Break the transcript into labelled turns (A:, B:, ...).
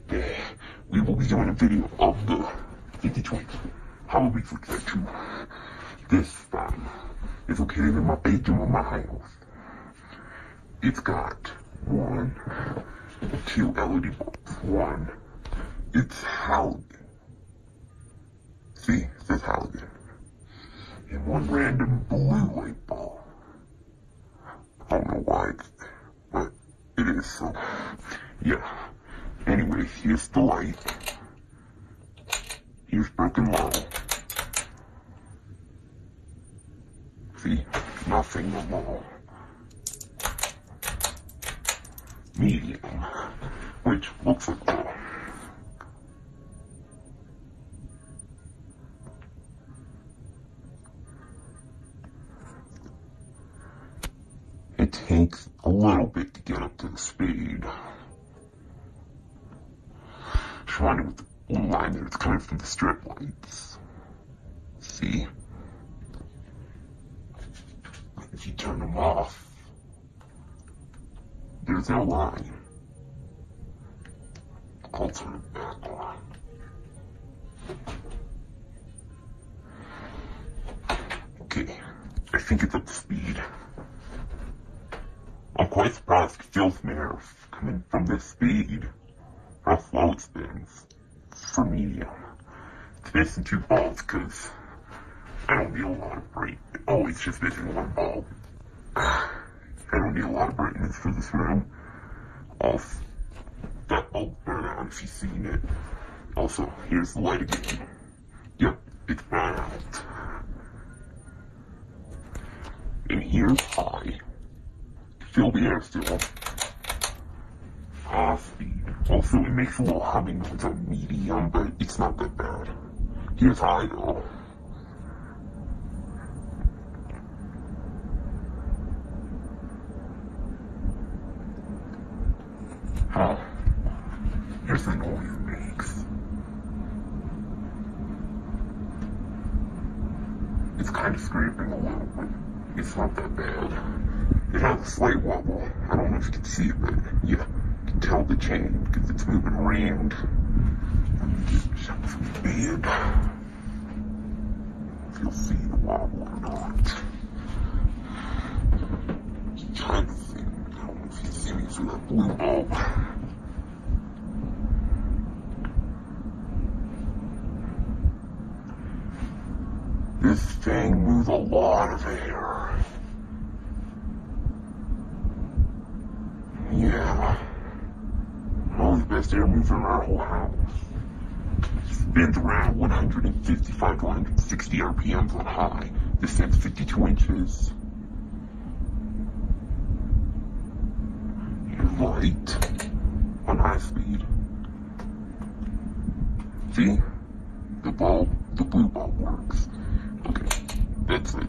A: Today, we will be doing a video of the 5020 Halloween protection. This fan is located in my bedroom of my house. It's got 2 LED bulbs. It's halogen. See, it says halogen. And 1 random blue light bulb. I don't know why it's there, but it is, so yeah. Anyway, here's the light. Here's broken model. See, nothing at all. Medium, which looks like that. It takes a little bit to get up to the speed. Trying with the blue line there, it's coming from the strip lights. See? If you turn them off, there's no line. I'll turn it back on. Okay, I think it's up to speed. I'm quite surprised it feels nerve coming from this speed. How slow it spins for medium. It's missing 2 bulbs because I don't need a lot of brightness. Oh, it's just missing 1 bulb. I don't need a lot of brightness for this room. Also, that bulb burned out if you've seen it. Also, here's the light again. Yep, it's burned out. And here's high. Feel the air still. Speed. Also, it makes a little humming noise on medium, but it's not that bad. Here's high though. Here's the noise it makes. It's kind of scraping a little, but it's not that bad. It has a slight wobble. I don't know if you can see it, but yeah, you can tell the chain because it's moving around. Just shut the bed. If you'll see the wobble or not. Just trying to see. I don't know if you can see me through that blue bulb. This thing moves a lot of air. Yeah. Probably the best air mover in our whole house. Spins around 155 to 160 RPMs on high. This thing's 52 inches. Here's light on high speed. See? The blue bulb works. Okay, that's it.